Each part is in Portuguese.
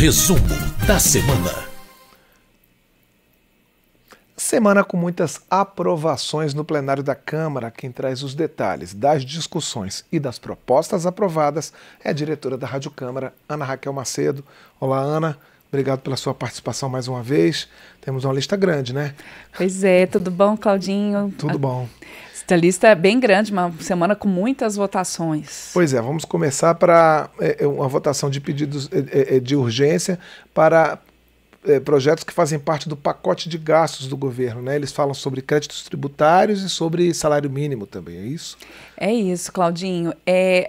Resumo da semana. Semana com muitas aprovações no plenário da Câmara. Quem traz os detalhes das discussões e das propostas aprovadas é a diretora da Rádio Câmara, Ana Raquel Macedo. Olá, Ana. Obrigado pela sua participação mais uma vez. Temos uma lista grande, né? Pois é, tudo bom, Claudinho? Tudo bom. Essa lista é bem grande, uma semana com muitas votações. Pois é, vamos começar para uma votação de pedidos de urgência para projetos que fazem parte do pacote de gastos do governo, né? Eles falam sobre créditos tributários e sobre salário mínimo também, é isso? É isso, Claudinho.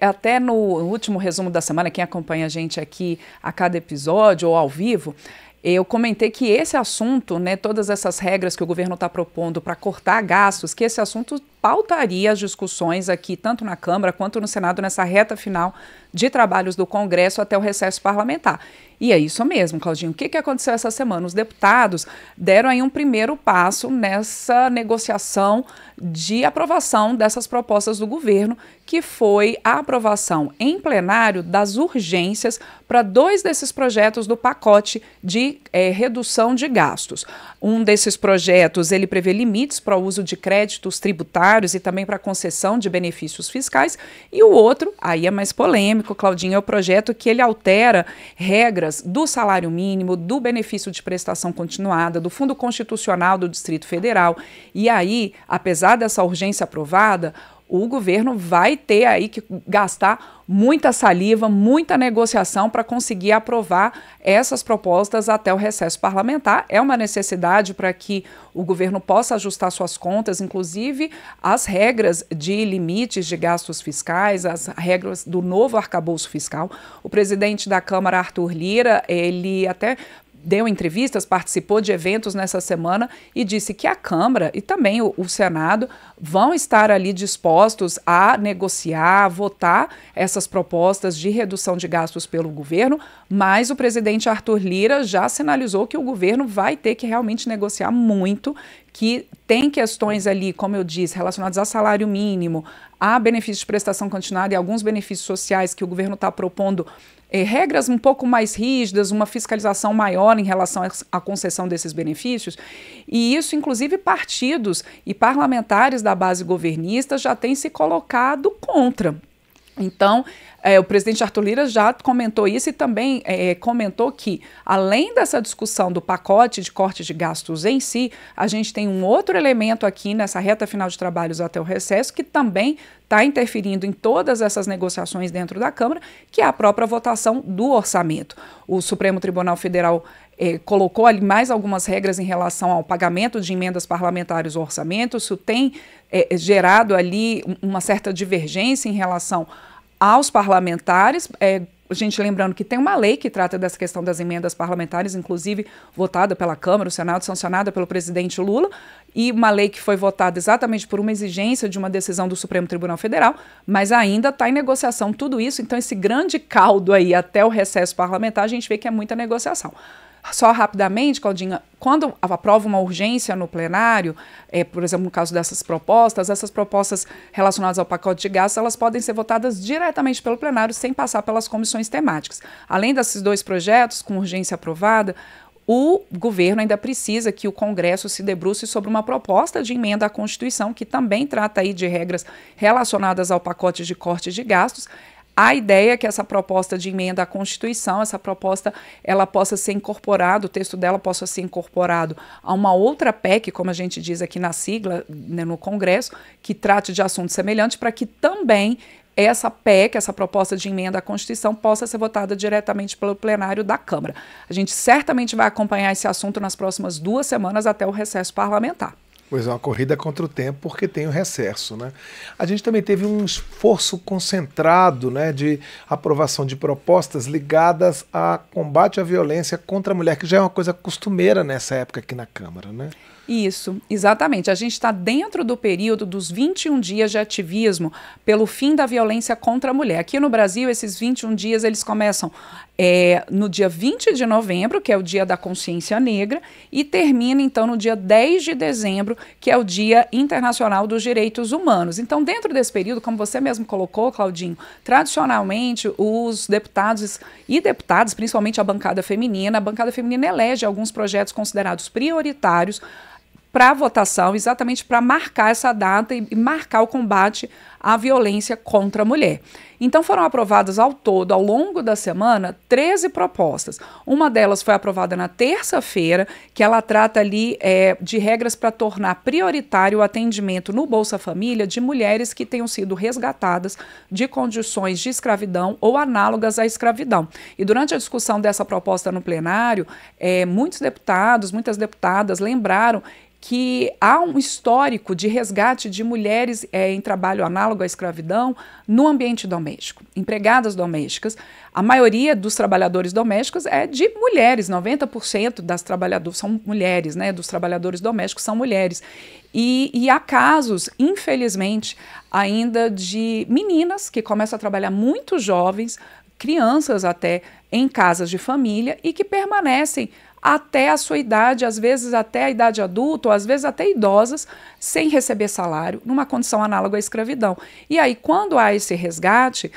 Até no último resumo da semana, quem acompanha a gente aqui a cada episódio ou ao vivo, eu comentei que esse assunto, né, todas essas regras que o governo está propondo para cortar gastos, que esse assunto pautaria as discussões aqui, tanto na Câmara quanto no Senado, nessa reta final de trabalhos do Congresso até o recesso parlamentar. E é isso mesmo, Claudinho. O que aconteceu essa semana? Os deputados deram aí um primeiro passo nessa negociação de aprovação dessas propostas do governo, que foi a aprovação em plenário das urgências para 2 desses projetos do pacote de redução de gastos. Um desses projetos, ele prevê limites para o uso de créditos tributários e também para concessão de benefícios fiscais, e o outro, aí é mais polêmico, Claudinho, é o projeto que ele altera regras do salário mínimo, do benefício de prestação continuada, do Fundo Constitucional do Distrito Federal. E aí, apesar dessa urgência aprovada, o governo vai ter aí que gastar muita saliva, muita negociação para conseguir aprovar essas propostas até o recesso parlamentar. É uma necessidade para que o governo possa ajustar suas contas, inclusive as regras de limites de gastos fiscais, as regras do novo arcabouço fiscal. O presidente da Câmara, Arthur Lira, ele até deu entrevistas, participou de eventos nessa semana e disse que a Câmara e também o Senado vão estar ali dispostos a negociar, a votar essas propostas de redução de gastos pelo governo, mas o presidente Arthur Lira já sinalizou que o governo vai ter que realmente negociar muito, que tem questões ali, como eu disse, relacionadas a salário mínimo, a benefício de prestação continuada e alguns benefícios sociais que o governo está propondo regras um pouco mais rígidas, uma fiscalização maior em relação à concessão desses benefícios, e isso, inclusive, partidos e parlamentares da base governista já têm se colocado contra. Então, o presidente Arthur Lira já comentou isso e também comentou que, além dessa discussão do pacote de corte de gastos em si, a gente tem um outro elemento aqui nessa reta final de trabalhos até o recesso que também está interferindo em todas essas negociações dentro da Câmara, que é a própria votação do orçamento. O Supremo Tribunal Federal colocou ali mais algumas regras em relação ao pagamento de emendas parlamentares ao orçamento. Isso tem gerado ali uma certa divergência em relação aos parlamentares, a gente lembrando que tem uma lei que trata dessa questão das emendas parlamentares, inclusive votada pela Câmara, o Senado, sancionada pelo presidente Lula, e uma lei que foi votada exatamente por uma exigência de uma decisão do Supremo Tribunal Federal, mas ainda está em negociação tudo isso, então esse grande caldo aí até o recesso parlamentar, a gente vê que é muita negociação. Só rapidamente, Claudinha, quando aprova uma urgência no plenário, por exemplo, no caso dessas propostas relacionadas ao pacote de gastos, elas podem ser votadas diretamente pelo plenário, sem passar pelas comissões temáticas. Além desses 2 projetos, com urgência aprovada, o governo ainda precisa que o Congresso se debruce sobre uma proposta de emenda à Constituição, que também trata aí de regras relacionadas ao pacote de corte de gastos. A ideia é que essa proposta de emenda à Constituição, essa proposta, ela possa ser incorporada, o texto dela possa ser incorporado a uma outra PEC, como a gente diz aqui na sigla, né, no Congresso, que trate de assuntos semelhantes, para que também essa PEC, essa proposta de emenda à Constituição, possa ser votada diretamente pelo plenário da Câmara. A gente certamente vai acompanhar esse assunto nas próximas 2 semanas até o recesso parlamentar. Pois é, uma corrida contra o tempo, porque tem o recesso, né? A gente também teve um esforço concentrado, né, de aprovação de propostas ligadas a combate à violência contra a mulher, que já é uma coisa costumeira nessa época aqui na Câmara, né? Isso, exatamente. A gente está dentro do período dos 21 dias de ativismo pelo fim da violência contra a mulher. Aqui no Brasil, esses 21 dias, eles começam no dia 20 de novembro, que é o Dia da Consciência Negra, e termina, então, no dia 10 de dezembro, que é o Dia Internacional dos Direitos Humanos. Então, dentro desse período, como você mesmo colocou, Claudinho, tradicionalmente, os deputados e deputadas, principalmente a bancada feminina elege alguns projetos considerados prioritários para votação, exatamente para marcar essa data e marcar o combate à violência contra a mulher. Então foram aprovadas ao todo, ao longo da semana, 13 propostas. Uma delas foi aprovada na terça-feira, que ela trata ali de regras para tornar prioritário o atendimento no Bolsa Família de mulheres que tenham sido resgatadas de condições de escravidão ou análogas à escravidão. E durante a discussão dessa proposta no plenário, muitos deputados, muitas deputadas lembraram que há um histórico de resgate de mulheres em trabalho análogo à escravidão no ambiente doméstico, empregadas domésticas. A maioria dos trabalhadores domésticos é de mulheres, 90% das trabalhadoras são mulheres, né, dos trabalhadores domésticos são mulheres. E há casos, infelizmente, ainda de meninas que começam a trabalhar muito jovens, crianças até, em casas de família e que permanecem até a sua idade, às vezes até a idade adulta, ou às vezes até idosas, sem receber salário, numa condição análoga à escravidão. E aí, quando há esse resgate,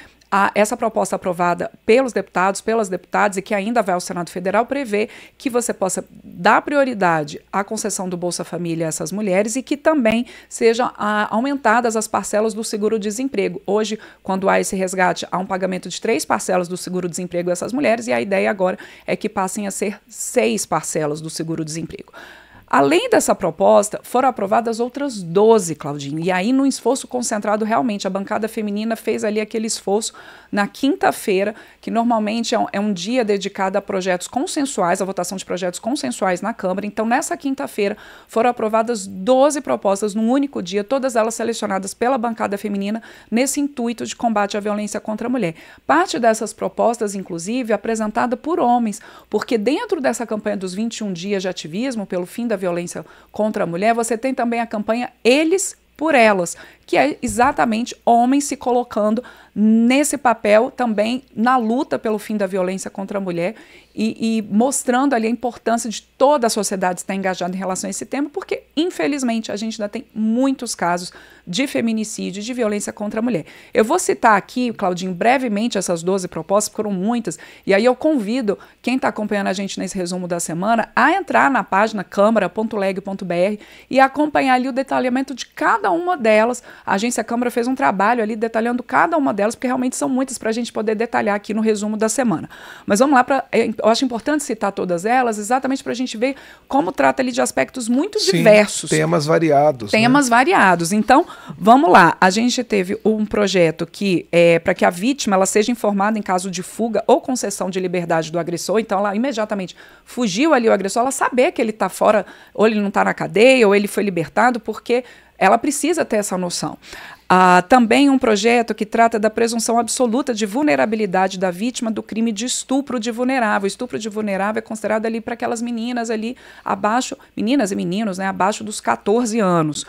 essa proposta aprovada pelos deputados, pelas deputadas, e que ainda vai ao Senado Federal, prevê que você possa dar prioridade à concessão do Bolsa Família a essas mulheres e que também sejam aumentadas as parcelas do seguro-desemprego. Hoje, quando há esse resgate, há um pagamento de 3 parcelas do seguro-desemprego a essas mulheres, e a ideia agora é que passem a ser 6 parcelas do seguro-desemprego. Além dessa proposta, foram aprovadas outras 12, Claudinho, e aí num esforço concentrado realmente, a bancada feminina fez ali aquele esforço na quinta-feira, que normalmente é um dia dedicado a projetos consensuais, a votação de projetos consensuais na Câmara. Então, nessa quinta-feira, foram aprovadas 12 propostas num único dia, todas elas selecionadas pela bancada feminina, nesse intuito de combate à violência contra a mulher. Parte dessas propostas, inclusive, apresentada por homens, porque dentro dessa campanha dos 21 dias de ativismo pelo fim da violência contra a mulher, você tem também a campanha Eles por Elas, que é exatamente homens se colocando nesse papel também na luta pelo fim da violência contra a mulher e mostrando ali a importância de toda a sociedade estar engajada em relação a esse tema, porque, infelizmente, a gente ainda tem muitos casos de feminicídio, de violência contra a mulher. Eu vou citar aqui, Claudinho, brevemente essas 12 propostas, foram muitas, e aí eu convido quem está acompanhando a gente nesse resumo da semana a entrar na página câmara.leg.br e acompanhar ali o detalhamento de cada uma delas. A Agência Câmara fez um trabalho ali detalhando cada uma delas, porque realmente são muitas para a gente poder detalhar aqui no resumo da semana. Mas vamos lá, eu acho importante citar todas elas, exatamente para a gente ver como trata ali de aspectos muito diversos. Temas variados. Temas variados. Então, vamos lá. A gente teve um projeto que é para que a vítima ela seja informada em caso de fuga ou concessão de liberdade do agressor. Então, ela imediatamente fugiu ali o agressor, ela saber que ele está fora, ou ele não está na cadeia, ou ele foi libertado, porque ela precisa ter essa noção. Também um projeto que trata da presunção absoluta de vulnerabilidade da vítima do crime de estupro de vulnerável. O estupro de vulnerável é considerado ali para aquelas meninas ali abaixo, meninas e meninos, né, abaixo dos 14 anos.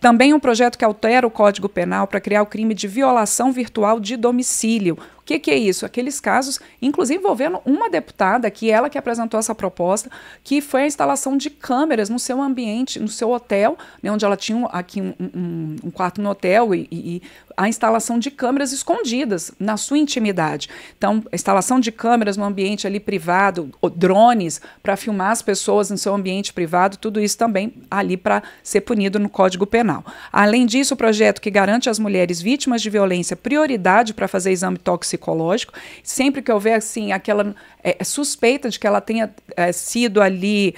Também um projeto que altera o Código Penal para criar o crime de violação virtual de domicílio. O que é isso? Aqueles casos, inclusive envolvendo uma deputada, que ela que apresentou essa proposta, que foi a instalação de câmeras no seu ambiente, no seu hotel, né, onde ela tinha aqui um quarto no hotel e a instalação de câmeras escondidas na sua intimidade. Então, a instalação de câmeras no ambiente ali privado, drones para filmar as pessoas no seu ambiente privado, tudo isso também ali para ser punido no Código Penal. Além disso, o projeto que garante às mulheres vítimas de violência prioridade para fazer exame toxicológico, sempre que houver assim aquela suspeita de que ela tenha sido ali,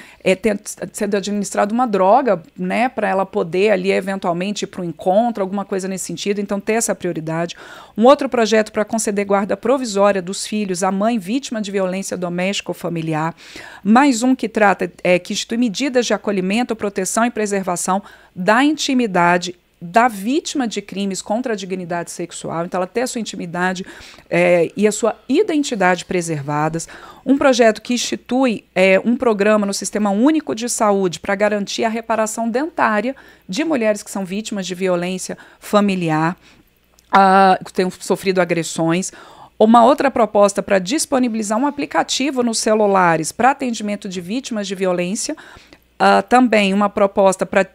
sendo administrada uma droga, né, para ela poder ali eventualmente ir para um encontro, alguma coisa nesse sentido, então ter essa prioridade. Um outro projeto para conceder guarda provisória dos filhos à mãe vítima de violência doméstica ou familiar. Mais um que trata, que institui medidas de acolhimento, proteção e preservação da intimidade da vítima de crimes contra a dignidade sexual, então ela ter a sua intimidade e a sua identidade preservadas. Um projeto que institui um programa no Sistema Único de Saúde para garantir a reparação dentária de mulheres que são vítimas de violência familiar, que tenham sofrido agressões. Uma outra proposta para disponibilizar um aplicativo nos celulares para atendimento de vítimas de violência. Também uma proposta para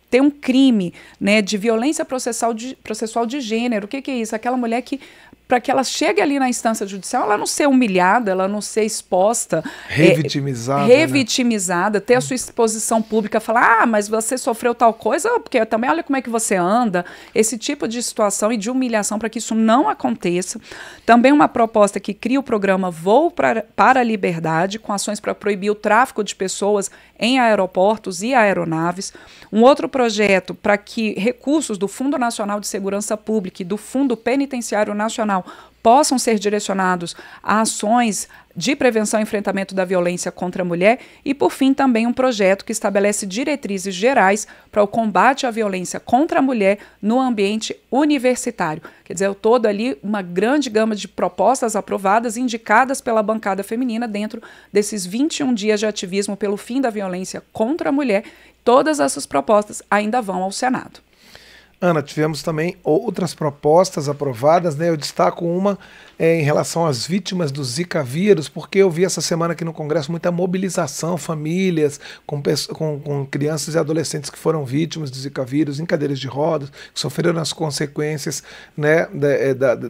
ter um crime, né, de violência processual de gênero. O que é isso? Aquela mulher que, para que ela chegue ali na instância judicial, ela não ser humilhada, ela não ser exposta. Revitimizada, né? Ter a sua exposição pública, falar, mas você sofreu tal coisa, porque também olha como é que você anda. Esse tipo de situação e de humilhação para que isso não aconteça. Também uma proposta que cria o programa Voo para a Liberdade, com ações para proibir o tráfico de pessoas em aeroportos e aeronaves. Um outro projeto para que recursos do Fundo Nacional de Segurança Pública e do Fundo Penitenciário Nacional possam ser direcionados a ações de prevenção e enfrentamento da violência contra a mulher e, por fim, também um projeto que estabelece diretrizes gerais para o combate à violência contra a mulher no ambiente universitário. Quer dizer, todo ali uma grande gama de propostas aprovadas, indicadas pela bancada feminina dentro desses 21 dias de ativismo pelo fim da violência contra a mulher. Todas essas propostas ainda vão ao Senado. Ana, tivemos também outras propostas aprovadas, né? Eu destaco uma em relação às vítimas do Zika vírus, porque eu vi essa semana aqui no Congresso muita mobilização, famílias com crianças e adolescentes que foram vítimas do Zika vírus, em cadeiras de rodas, que sofreram as consequências, né,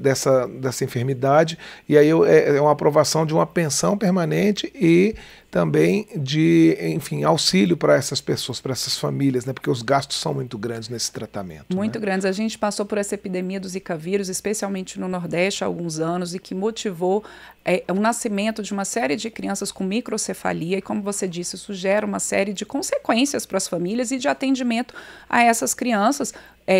dessa enfermidade, e aí é uma aprovação de uma pensão permanente e também de, enfim, auxílio para essas pessoas, para essas famílias, né? Porque os gastos são muito grandes nesse tratamento. Muito grandes. A gente passou por essa epidemia do Zika vírus, especialmente no Nordeste, há alguns anos, e que motivou o nascimento de uma série de crianças com microcefalia, e como você disse, isso gera uma série de consequências para as famílias e de atendimento a essas crianças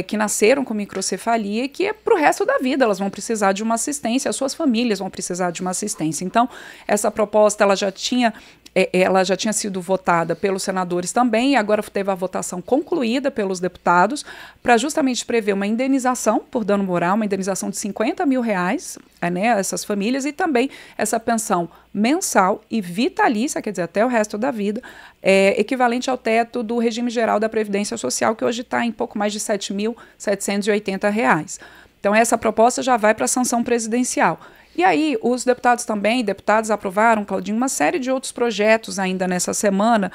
que nasceram com microcefalia e que para o resto da vida elas vão precisar de uma assistência, as suas famílias vão precisar de uma assistência. Então, essa proposta ela já tinha sido votada pelos senadores também e agora teve a votação concluída pelos deputados para justamente prever uma indenização por dano moral, uma indenização de R$50 mil, né, a essas famílias, e também essa pensão mensal e vitalícia, quer dizer, até o resto da vida, equivalente ao teto do regime geral da Previdência Social, que hoje está em pouco mais de R$7.780. Então, essa proposta já vai para a sanção presidencial. E aí, os deputados aprovaram, Claudinho, uma série de outros projetos ainda nessa semana,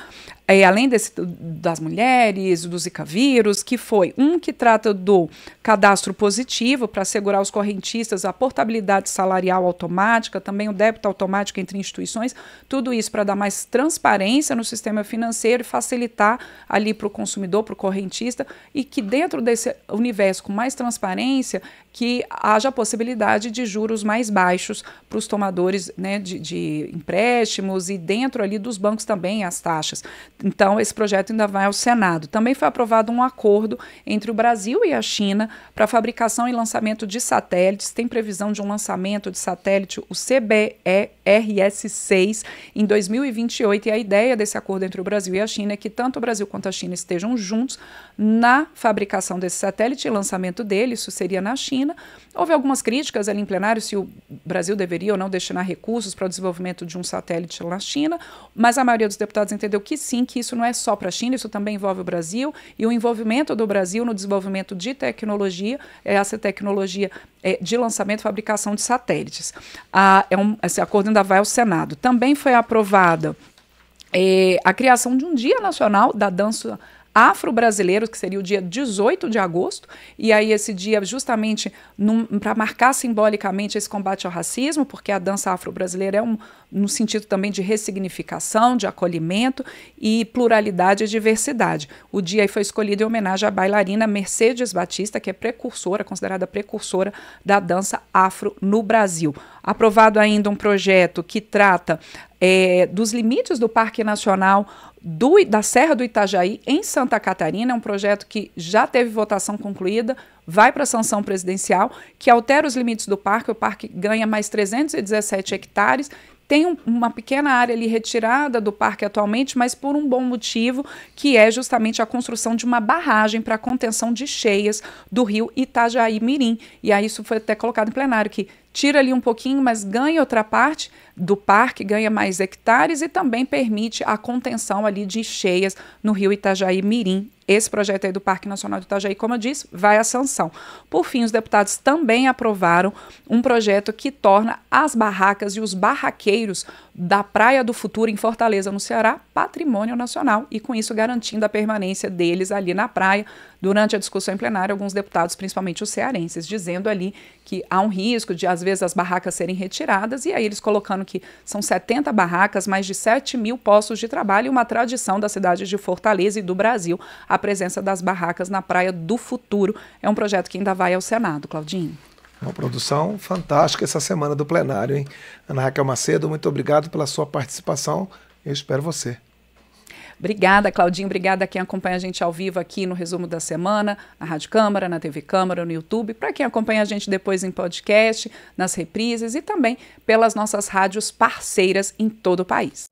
além das mulheres, do Zika vírus, que foi um que trata do cadastro positivo para assegurar aos correntistas a portabilidade salarial automática, também o débito automático entre instituições, tudo isso para dar mais transparência no sistema financeiro e facilitar ali para o consumidor, para o correntista, e que dentro desse universo com mais transparência, que haja a possibilidade de juros mais baixos para os tomadores, né, de empréstimos e dentro ali dos bancos também as taxas. Então, esse projeto ainda vai ao Senado. Também foi aprovado um acordo entre o Brasil e a China para a fabricação e lançamento de satélites. Tem previsão de um lançamento de satélite, o CBRS-6, em 2028. E a ideia desse acordo entre o Brasil e a China é que tanto o Brasil quanto a China estejam juntos na fabricação desse satélite e lançamento dele. Isso seria na China. Houve algumas críticas ali em plenário se o Brasil deveria ou não destinar recursos para o desenvolvimento de um satélite na China, mas a maioria dos deputados entendeu que sim, que isso não é só para a China, isso também envolve o Brasil, e o envolvimento do Brasil no desenvolvimento de tecnologia, essa tecnologia de lançamento e fabricação de satélites. Esse acordo ainda vai ao Senado. Também foi aprovada a criação de um Dia Nacional da Dança Afro-Brasileiro, que seria o dia 18 de agosto, e aí esse dia justamente para marcar simbolicamente esse combate ao racismo, porque a dança afro-brasileira no sentido também de ressignificação, de acolhimento e pluralidade e diversidade. O dia aí foi escolhido em homenagem à bailarina Mercedes Batista, que é considerada precursora da dança afro no Brasil. Aprovado ainda um projeto que trata dos limites do Parque Nacional da Serra do Itajaí, em Santa Catarina. É um projeto que já teve votação concluída, vai para a sanção presidencial, que altera os limites do parque. O parque ganha mais 317 hectares, tem uma pequena área ali retirada do parque atualmente, mas por um bom motivo, que é justamente a construção de uma barragem para contenção de cheias do rio Itajaí-Mirim. E aí isso foi até colocado em plenário, que tira ali um pouquinho, mas ganha outra parte do parque, ganha mais hectares e também permite a contenção ali de cheias no rio Itajaí-Mirim. Esse projeto aí do Parque Nacional do Itajaí, como eu disse, vai à sanção. Por fim, os deputados também aprovaram um projeto que torna as barracas e os barraqueiros da Praia do Futuro, em Fortaleza, no Ceará, patrimônio nacional, e com isso garantindo a permanência deles ali na praia. Durante a discussão em plenário, alguns deputados, principalmente os cearenses, dizendo ali que há um risco de, às vezes, as barracas serem retiradas, e aí eles colocando que são 70 barracas, mais de 7.000 postos de trabalho e uma tradição da cidade de Fortaleza e do Brasil, a presença das barracas na Praia do Futuro. É um projeto que ainda vai ao Senado, Claudinho. Uma produção fantástica essa semana do plenário, hein? Ana Raquel Macedo, muito obrigado pela sua participação. Eu espero você. Obrigada, Claudinho. Obrigada a quem acompanha a gente ao vivo aqui no Resumo da Semana, na Rádio Câmara, na TV Câmara, no YouTube, para quem acompanha a gente depois em podcast, nas reprises e também pelas nossas rádios parceiras em todo o país.